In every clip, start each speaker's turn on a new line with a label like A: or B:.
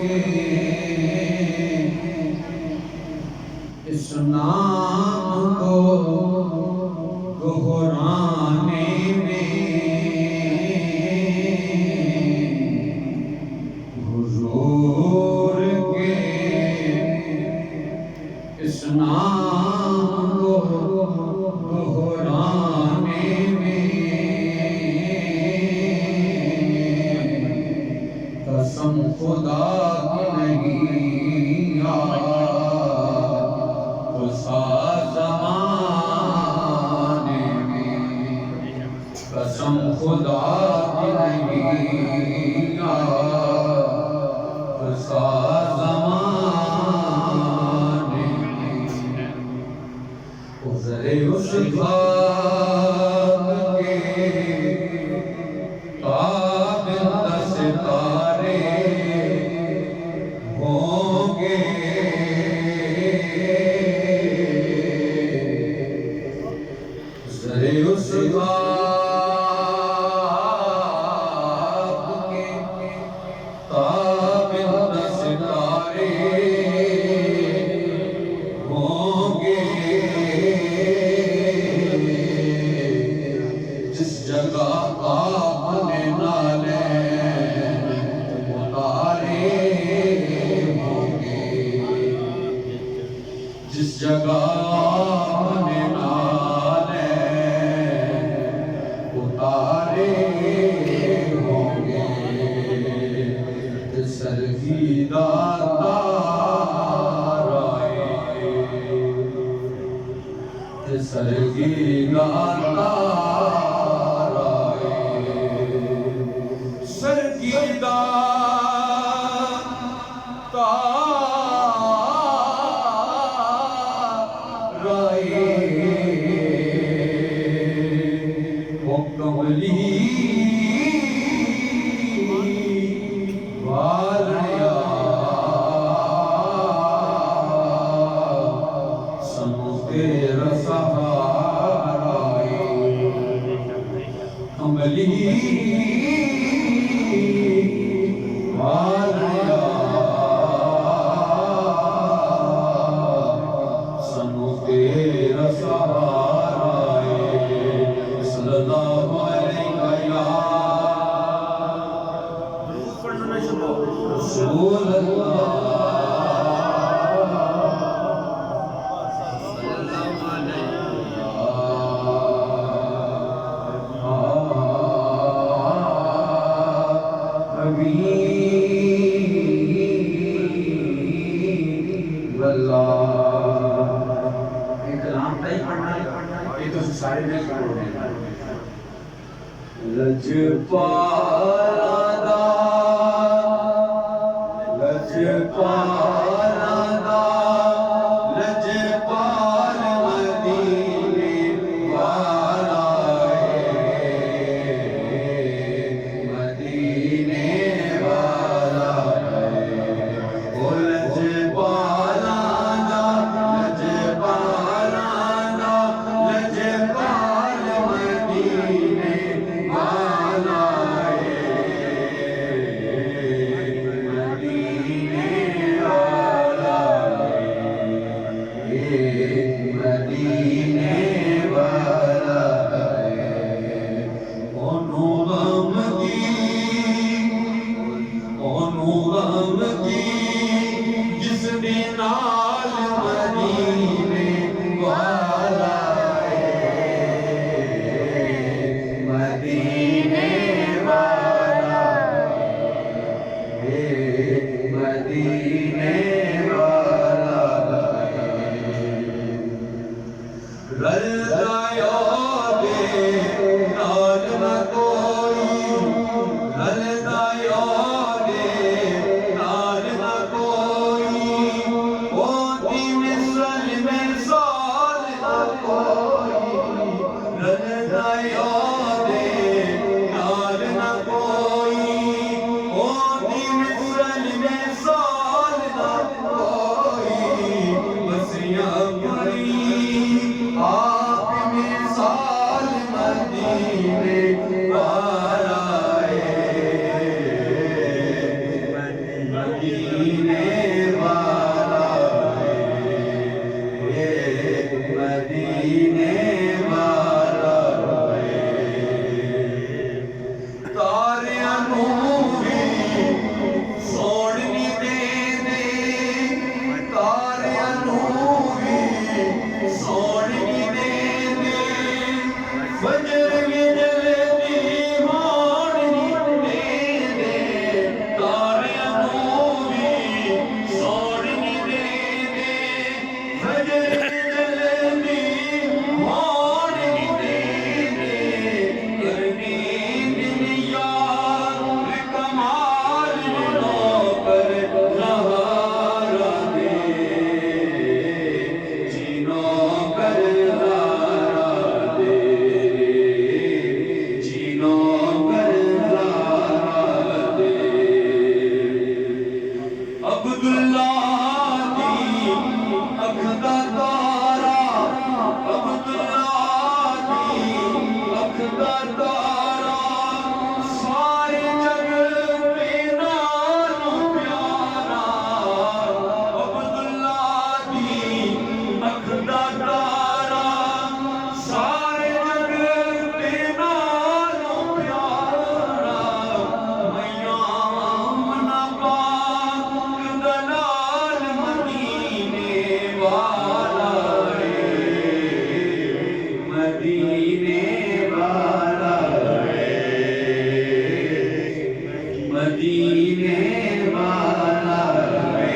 A: के इस नाम को दोहराने में हुजूर के इस नाम को दोहराने में कसम खुदा की नहीं ज़माने में, कसम खुदा की नहीं ज़माने में। उज़रे उस खाक के ताबिंदा सितारे होंगे, उज़रे उस खाक के ताबिंदा सितारे होंगे, जिस जगह आपने नाले उतारे होंगे, जिस जगह आपने नाले उतारे होंगे, सरगीदा ताराए, सरगीदा सरगीदा ताराए वो कमली वालिया सनों तेरा सहारा कमली वालिया सनों तेरा सहारा सल्लल्लाहु अलैहि रसूल अल्लाह सारे में लजपाला लजपाला लजपाल मदीने वाला मदीने वाला ओ लजपाला लजपाला लजपाल मदीने वाला मदीने वाला मदीने वाला वे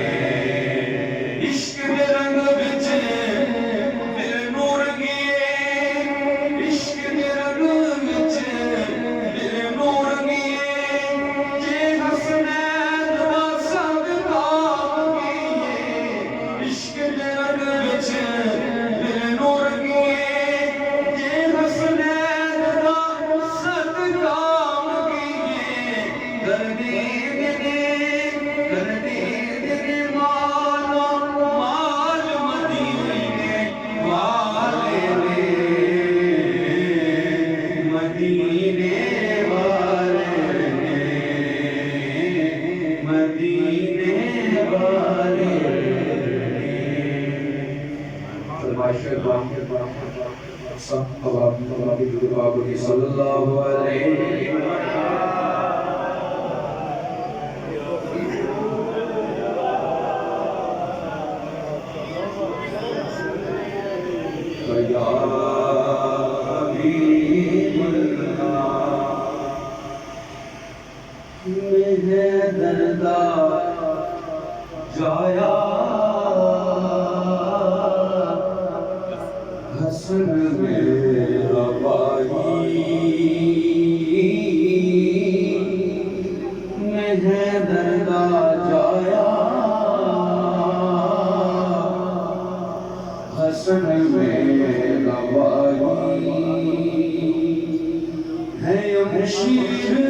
A: इश्क दे रंग विच दिल नूर गिए इश्क दे रंग विच दिल नूर गिए जे हसनैन दा सदका गिए इश्क दे रंग विच दिल नूर गिए जे हसनैन दा सदका कर दे मालो माल मदीने वाले ने मदीने वाले ने मदीने वाले सल्लल्लाहु अलैहि दर्दा जाया हसन मेरा भाई मैं दर्दा जाया हसन मेरा भाई है मुशीर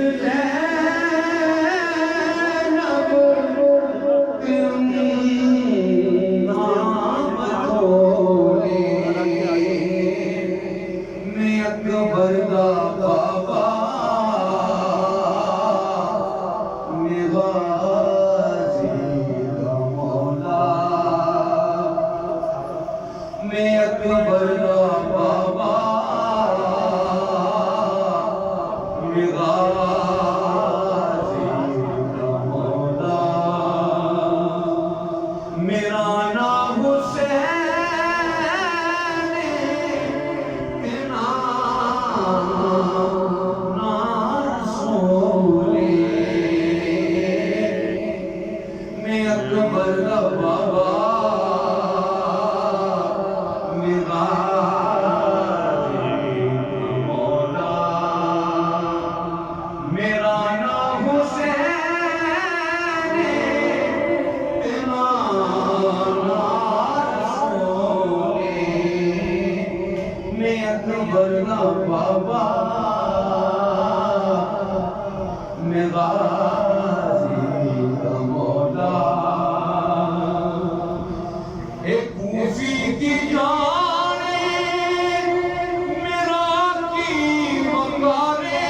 A: बाबा मैं गाजी का मौला एक कूफी की जाने मेरा की बंगारे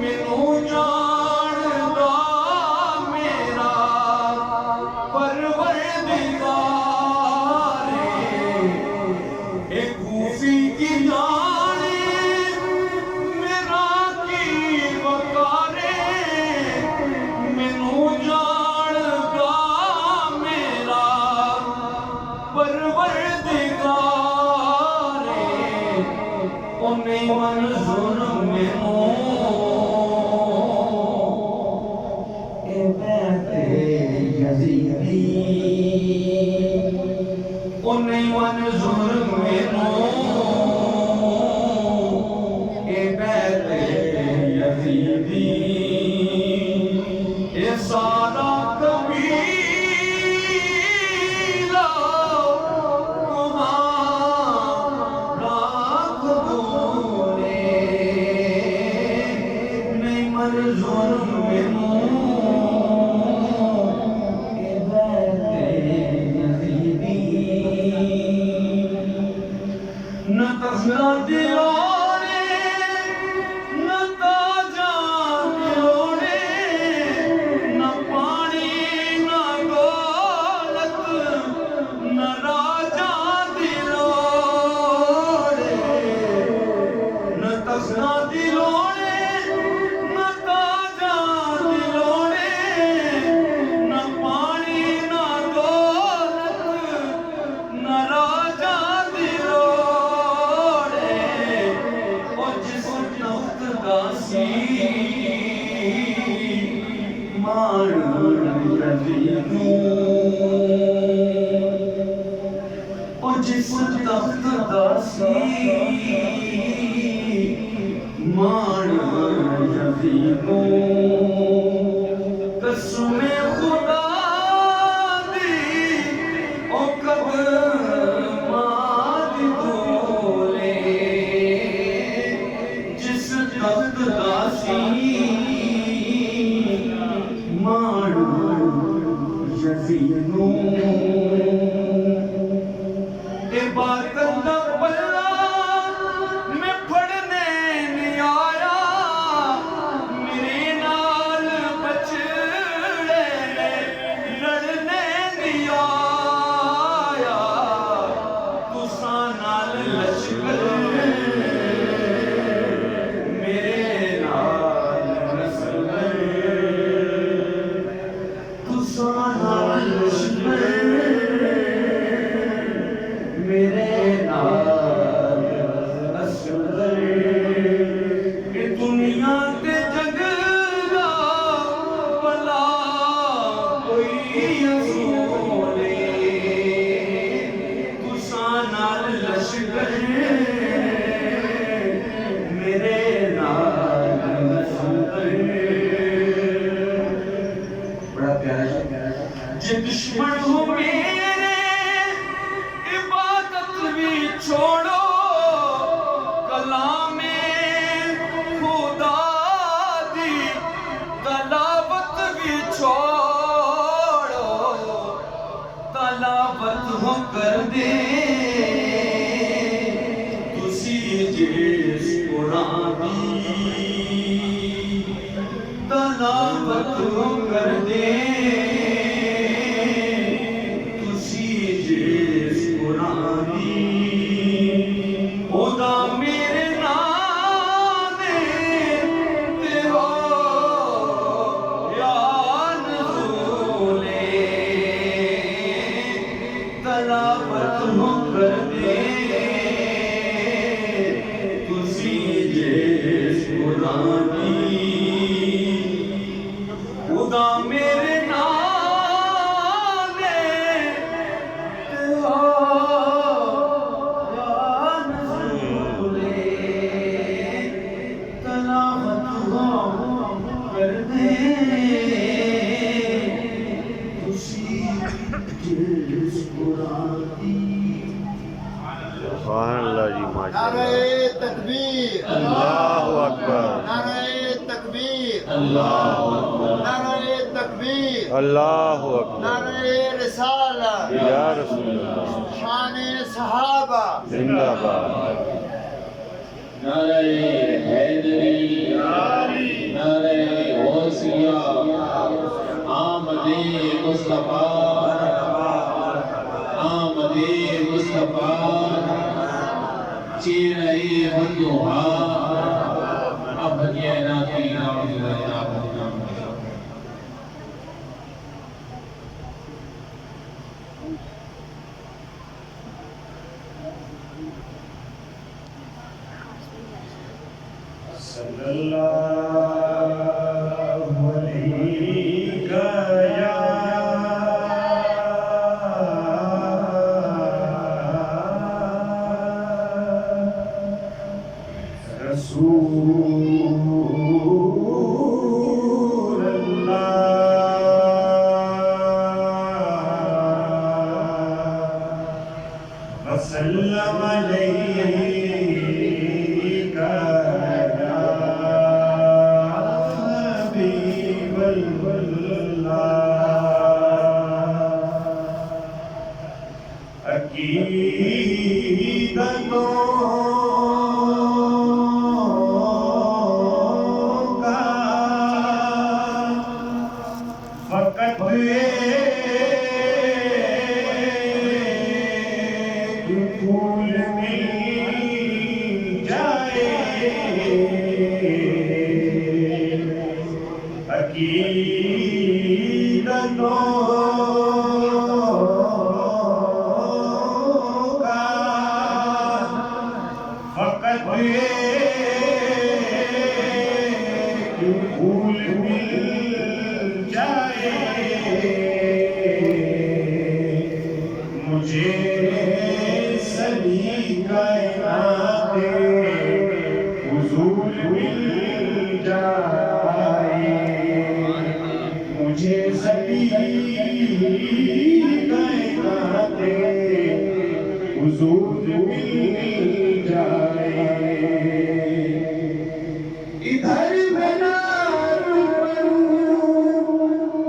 A: मैनू जानदा मेरा परवरदिगार एक कूफी की जाने मेरा की बकारे मैनू जानदा मेरा परवरदिगार उन्हें मंजूर मैनू यज़ीदी उन्हें मंजूर मैनू यज़ीदी ये सारा कबीला तुम्हारा कबूले नहीं मंजूर मैनू न तस्ना दिलोने न ताजा दिलोने न पानी न दौलत न राजा दिलोने न तस्ना दिलोने न ताजा दिलोने न पानी न दौलत न राजा दिलोने मार रजीनू ओ जिस तख्त दासी मार रजीनू कसमे खुदा दी ओ कब माद बोले जिस तख्त दासी मारू यजीनू इबादत दा पल्ला मैं फड़ने नहीं आया मेरे नाल बचड़े लड़ने नहीं आया तुसां नाल लश्कर मेरे नाल नस्ल मेरे नाल असगर के दुनिया के जग दा भला कोई असूले तुसां नाल लश्कर मेरे नाल असगर बड़ा प्यारा जे दुश्मन हो मेरे इबादत भी छोड़ो कलामे खुदा दी तलावत भी छोड़ो तलावत हो कर दे तुसी जिस कुरान दी तलावत हो कर दे खुदा मेरे नाम ते हो या नज़ूले तलावत हो कर दे तुसी जिस कुरान खुदा मेरे
B: सुभानअल्लाह जी माशाअल्लाह
C: नारे तकबीर
B: अल्लाहु अकबर
C: नारे तकबीर
B: अल्लाहु अकबर
C: नारे तकबीर
B: अल्लाहु अकबर
C: नारे रिसालत
B: या रसूल अल्लाह
C: शान सहाबा
B: जिंदाबाद
D: नारे हैदरी नारे गौसिया आमदे मुस्तफा आमदे मुस्तफा चेहरे बंदुहा अब ये ना की नाम
A: सल्लल्लाहु अलैहि या रसूल अल्लाह वसल्लम अलैका या हबीबल्लाह अकीदतों का फकत फूल मिल जाए अकीदतों का फकत फूल मिल जाए मुझे सभी कायनाते हुजूर मिल जाए मुझे सभी कायनाते हुजूर मिल जाए इधर मैं नाज़ करूं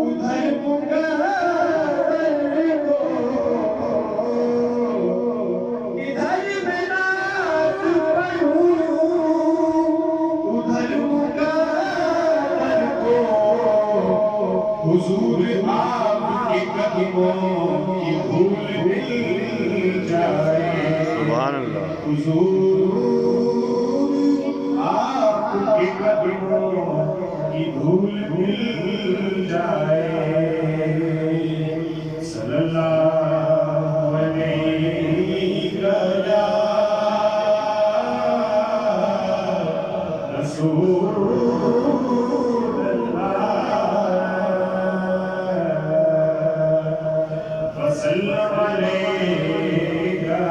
A: उधर पुकार दो इधर मैं नाज़ करूं उधर पुकार दो हुजूर आपके कदमों की धूल मिल जाए
B: सुभान अल्लाह।
A: हुजूर आपके कदमों की धूल मिल जाए सल्लल्लाहु अलैहि रसूलल्लाह वसल्लम अलैका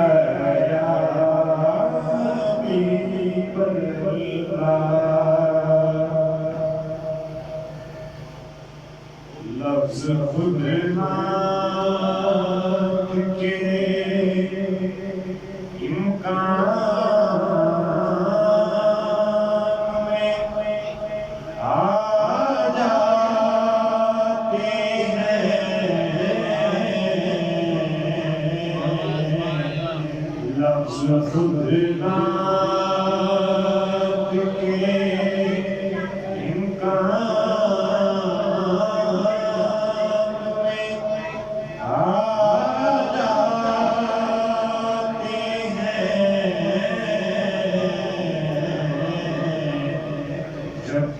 A: या लफ्ज़ खुद नात के इम्कान में आ जाते हैं लफ्ज़ खुद नात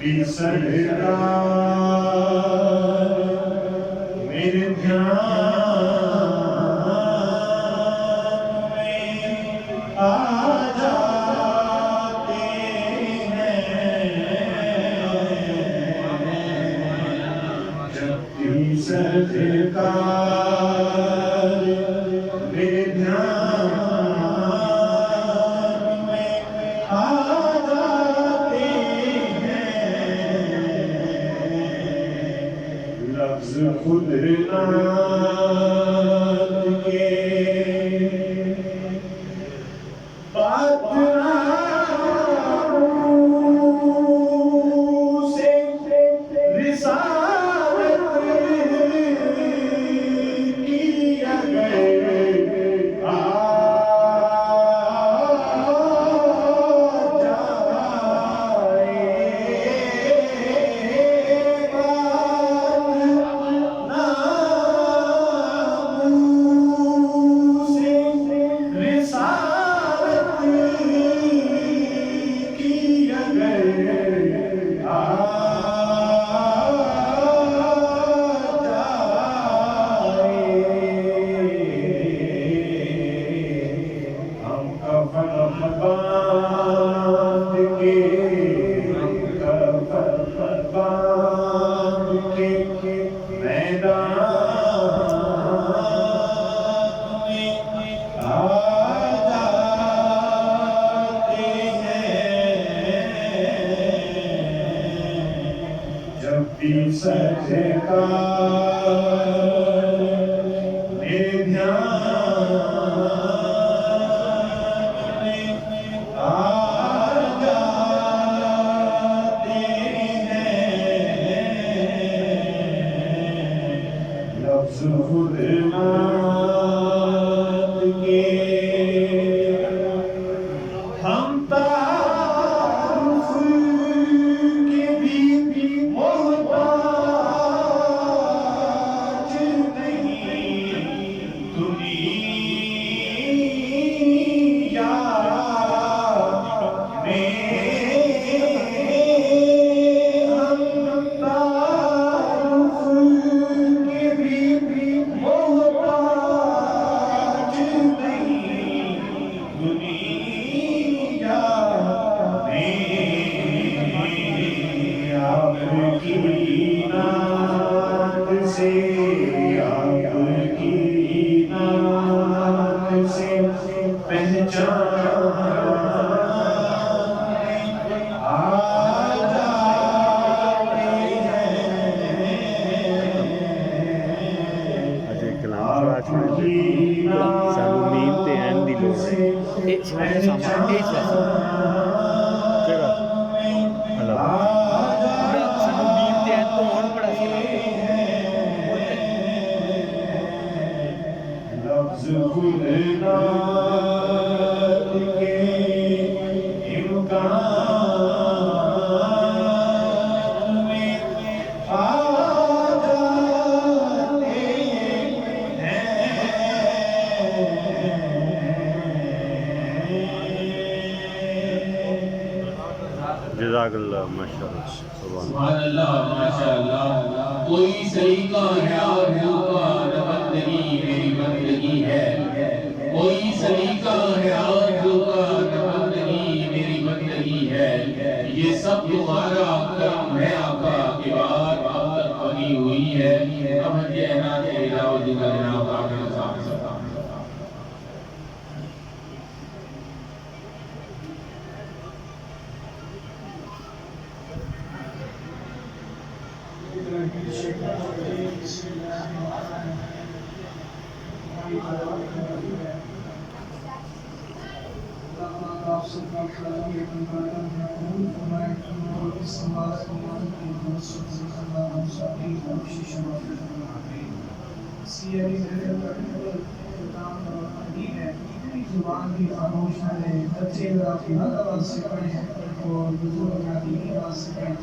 A: के सरदार मेरे ध्यान में आ जाते हैं जब भी सरदार मेरे ध्यान में आ लफ्ज़ खुद नात के बात से रिसालत की अगर आ मेरे ध्यान में आ जाते हैं लफ्ज़ खुद नात के हम तारुफ के भी मोहताज नहीं दुनिया आपकी नात से आपकी नात से पहचान
B: अजय कलाम थोड़ा सानू नींद ते आन दी लोड़ है केड़ा अल्लाह
A: लफ्ज़ गुलनाद के इम्कान में आ जाते
B: जज़ाकल्लाह माशाअल्लाह सुभान
D: सुभान अल्लाह माशाअल्लाह। कोई सलीका है आरज़ू का न बंदगी मेरी बंदगी है, कोई सलीका है आरज़ू का न बंदगी मेरी बंदगी है। ये सब तुम्हारा करम है आका के बाद बनी हुई है। अब ये ना तेरा जिंदा जनाब आका साहब
E: जुबान की खामोश न रहे, बच्चे की हर आवाज़ से पढ़े और बुजुर्ग की आवाज़ से पढ़े,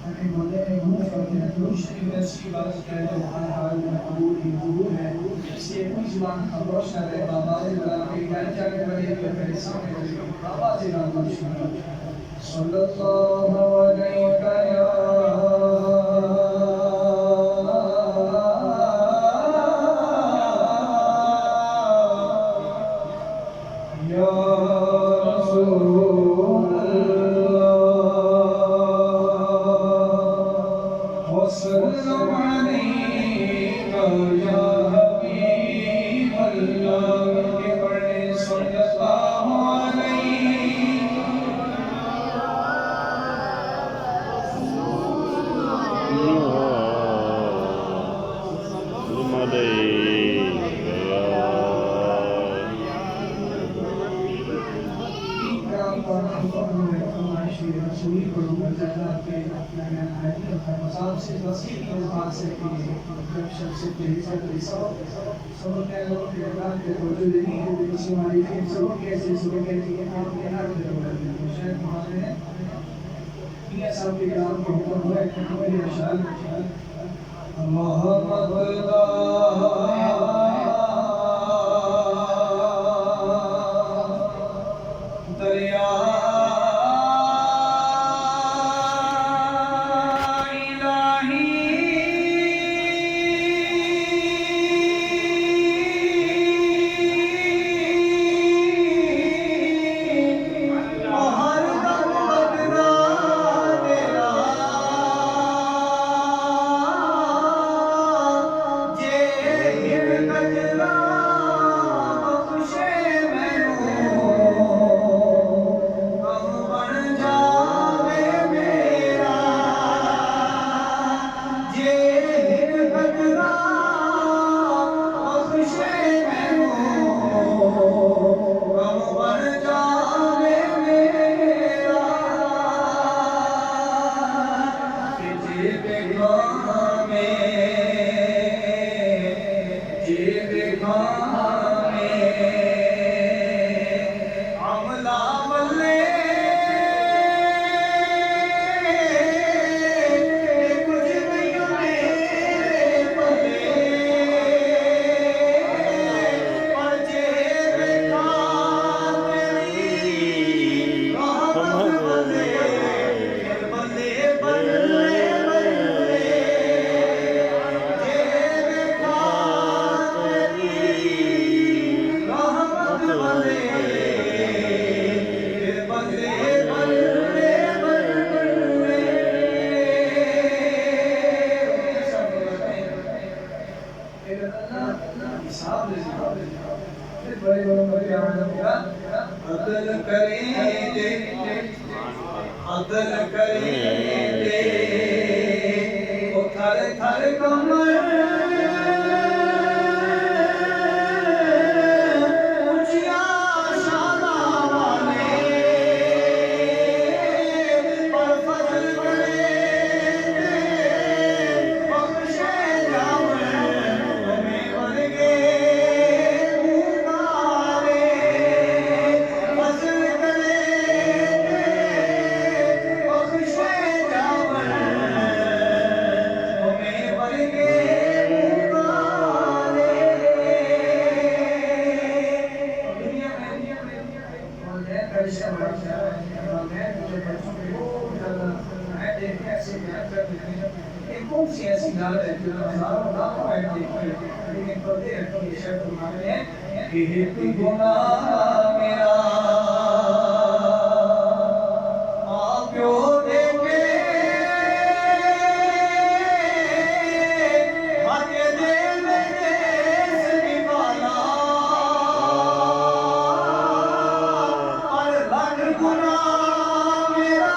E: ताकि मोहल्ले में घूम करके दूसरी ऐसी बात कहे जो हर हाल में कबूल ही कबूल है। इसलिए कोई जुबान खामोश न रहे। बाबा जी जाके बड़े मेरे सामने बाबा जी खामोश न रहे। सल्लल्लाहु अलैहि
A: अदल करेंगे अदल करेंगे ओ थर थर कमर ऊंचिया शाना वाले पर फजल करेंगे बख्शे जावन हमें वर्गे कौन सी ऐसी दाल है जो हजारों लाखों ऐड देखते हैं लेकिन पढ़ते हैं तो ये शेर फरमाते हैं कि एक गुनाह मेरा आप जो देखे आगे दे मेरे से निकाला और लाख गुनाह मेरा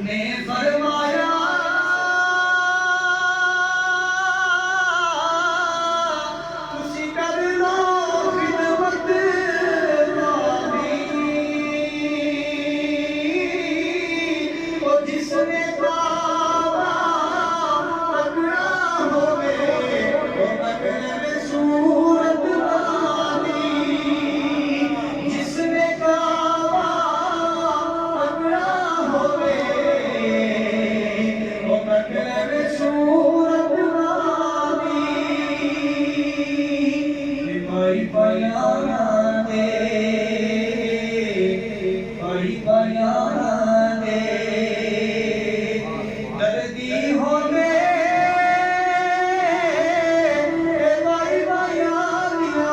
A: ने फरमाया तुसी कर लो खिदमत नामी ओ जिसने पावा तगड़ा होवे ओ तगड़े में सूरत नामी जिसने पावा तगड़ा होवे ओ तगड़े में सूरत नामी भाई बयाना दे भाई बयाना दे दर्दी होने भाई बयानिया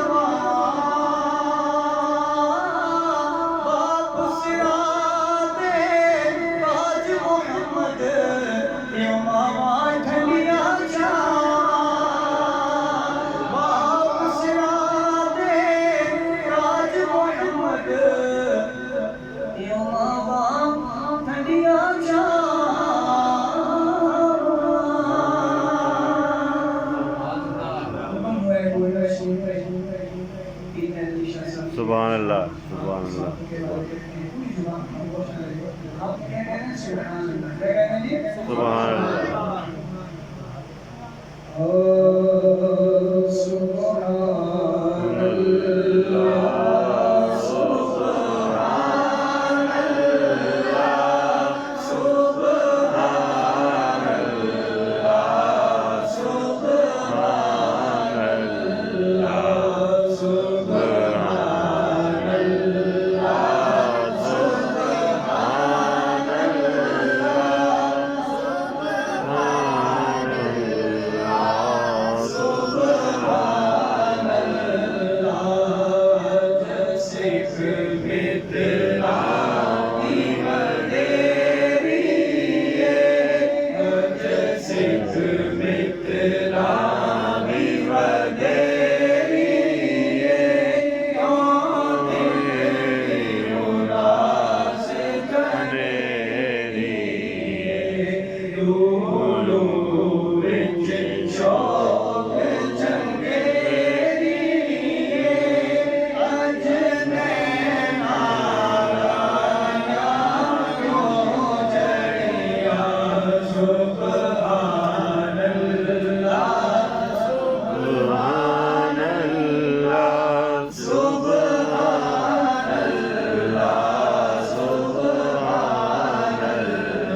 A: बाप सिरा दे ताज मोहम्मद यो मामा ढलिया जा बाप सिरा दे ताज मोहम्मद यो मामा ढलिया जा
B: सुभान अल्लाह सुभान अल्लाह सुभान अल्लाह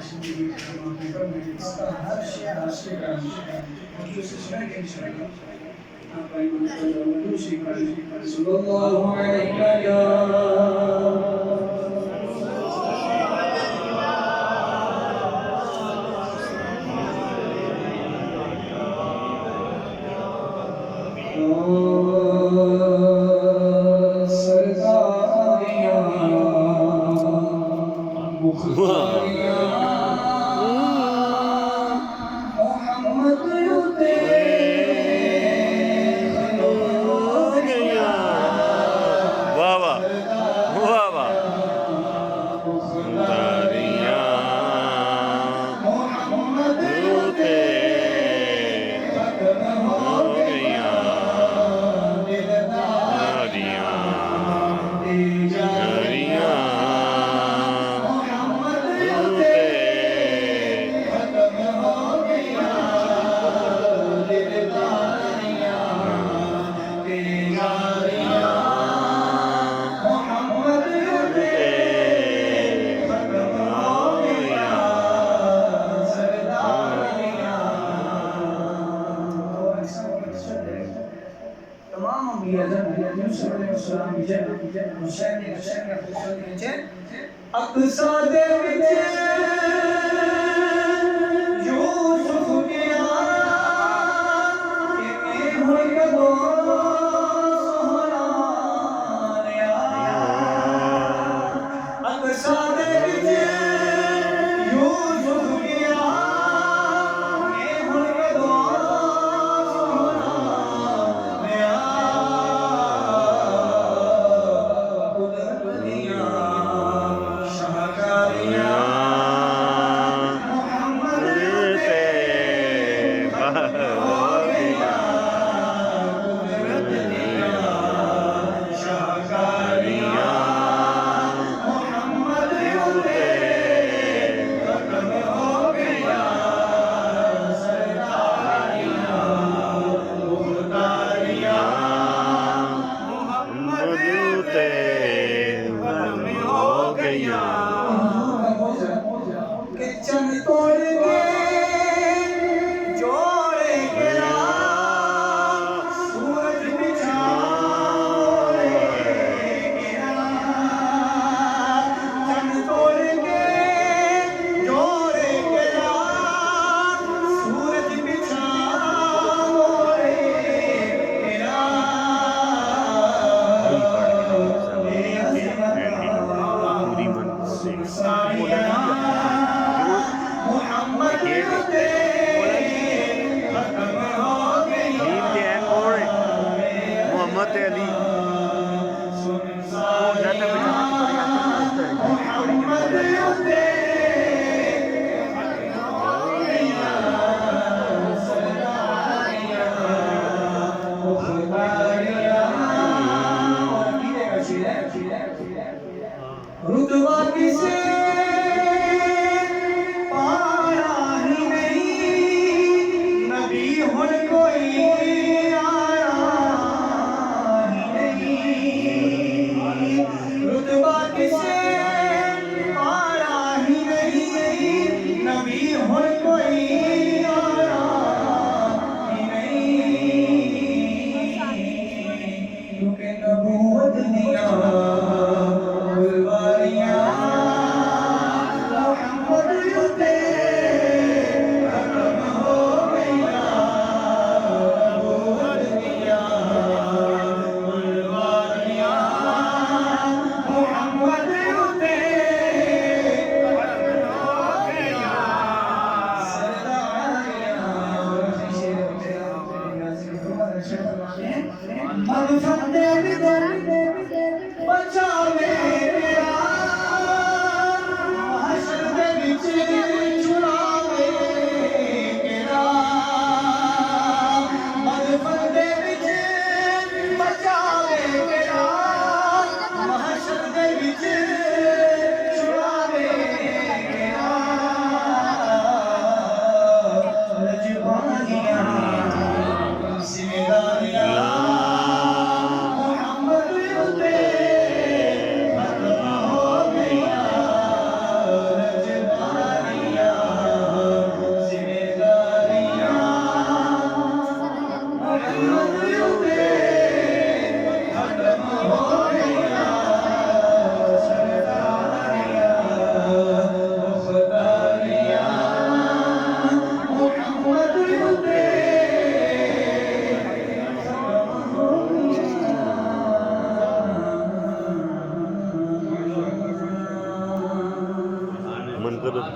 E: जिंदगी हमारी फरमाए इसका हर शे हासिल कर मौजूद से सुना के इंशाअल्लाह आप भाई मौजूद से सल्लल्लाहु अलैहि या
B: वाह वाह वाह वाह
E: अक़सा दे विच यूसुफ गया इन्हें हुई कदों सोहराया अक़सा दे विच यूसुफ गया इन्हें हुई कदों सोहराया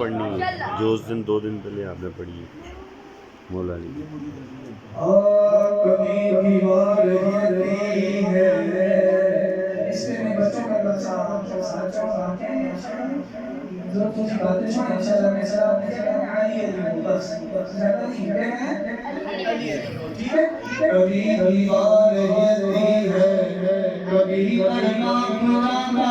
B: पढ़नी है जो उस दिन 2 दिन पहले आपने पढ़ी है मौला अली की।
E: कभी दीवार रहती है इसमें मैं बच्चों का बच्चा चाहूँगा जो तुझे बातें सुना इंशाल्लाह मैं सलाम करेंगे आली है बस ज़्यादा नहीं है ठीक है कभी दीवार रहती है कभी करना पुराना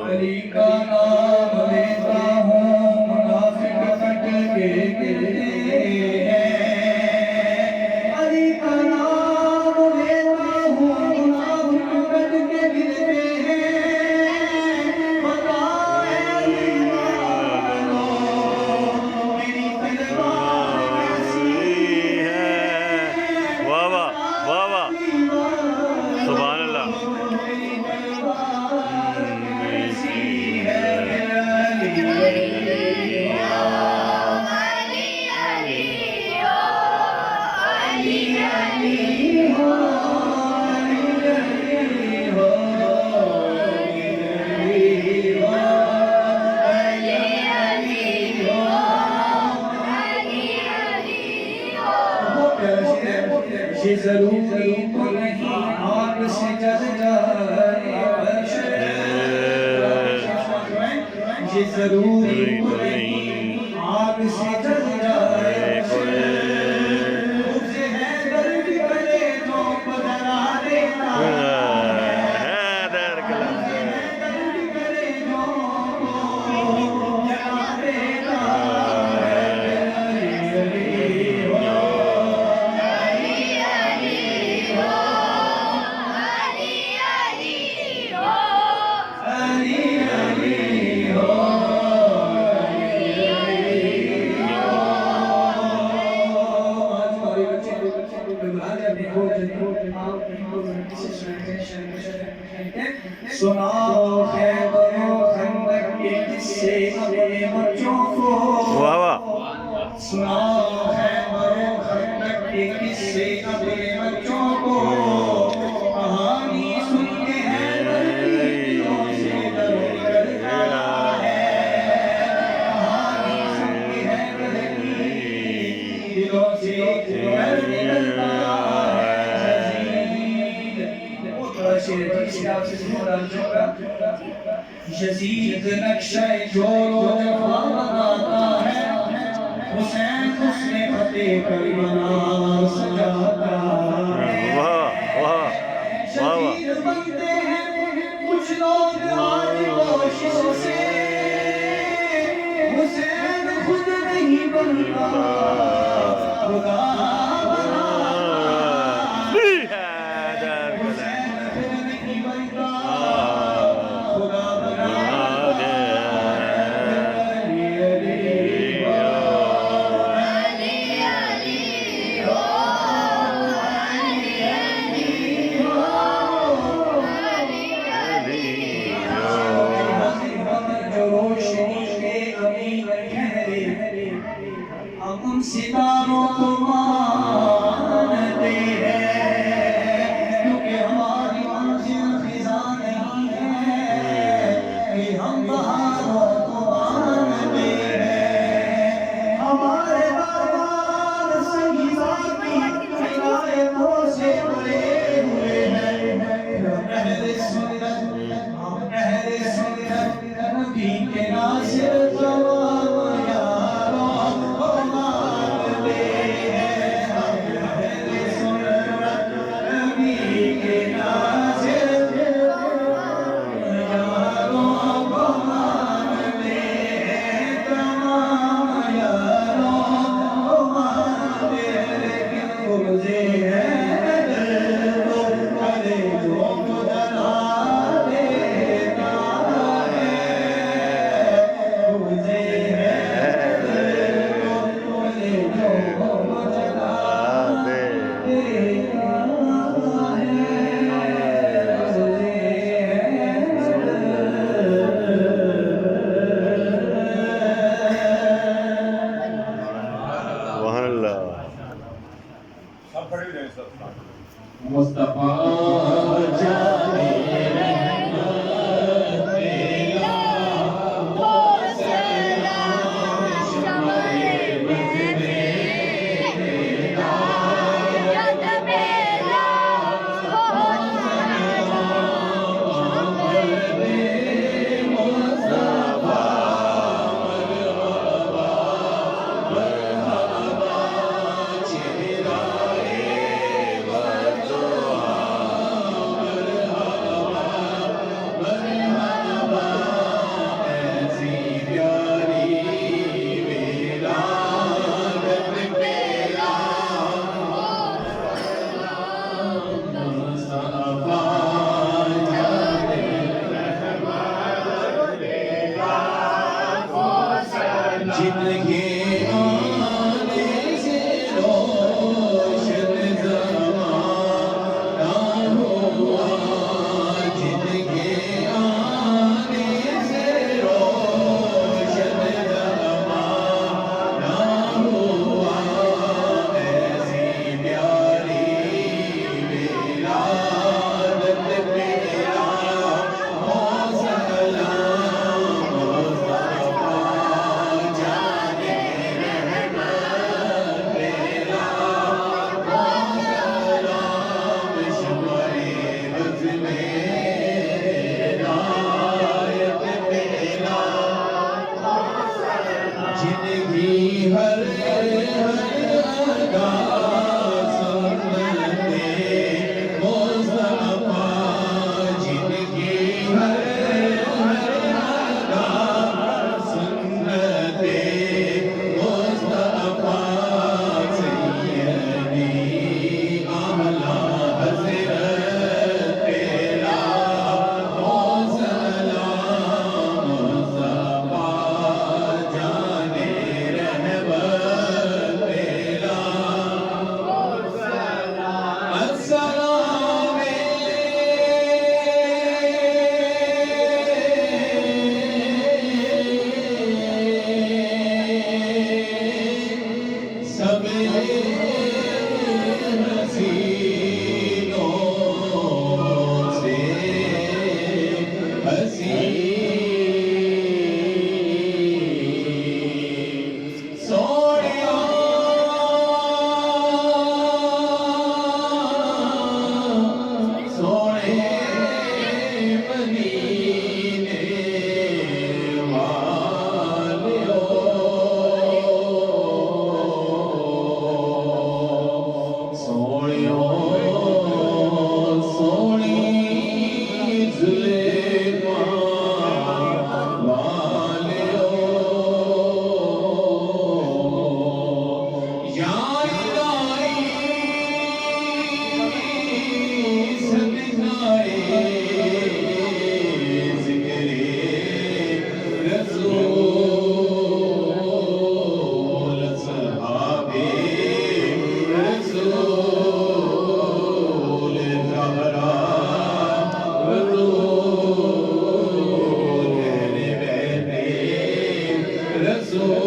E: अली का नाम लेता हूँ मुनाफिक कट के गिरते हैं अली का नाम लेता हूँ मुनाफिक कट के गिरते हैं बताए अली वालों मेरी तलवार कैसी है।
B: वाह वाह वाह वाह सुभान अल्लाह।
E: ये जरूरी तो नहीं आग से जल जाए ये जरूरी तो नहीं आग से जल जाए मुझे है दर्द करे तो बदला देता
B: हैदर कलम
E: सुनाओ खैबरो खंदक के किस्से अपने बच्चों को
B: वाह वाह
E: सुनाओ खैबरो खंदक के किस्से अपने बच्चों को कहानी सुन के हैदर दिलों से डर निकलता है कहानी सुन के हैदर दिलों से डर निकलता है यजीद नक्शा जोरो जफा बनाता है हुसैन उसने फतेह कर मनार सजाता है
B: वाह वाह वाह
E: शहीद बनते हैं कुछ लोग आज कोशिश से हुसैन खुद नहीं बनता खुदा
D: मुस्तफा जाने जिनके आने से रोशन ज़माना हुआ, जिनके आने से रोशन ज़माना हुआ, ऐसी प्यारी विलादत पे हो सलाम मुस्तफा जाने रहमत पेला हो सलाम शुमारे बज़ में हिदायत पेला हो सलाम जिनकी हर अदा सुन्नते मुस्तफा, जिनकी हर अदा सुन्नते मुस्तफा, सैयदी आला हज़रत पेला हो सलाम मुस्तफा जाने रहमत पेला हो सलाम अस्सलामे सबे हसीनों से हसी सोनिया सोने मदीने वालियो सोनियो सोनी जुलेफा वालियो या इलाही सदकाए ज़िक्रे रसूल सहाबे रसूल ज़हरा रसूल अहले बैते रसूल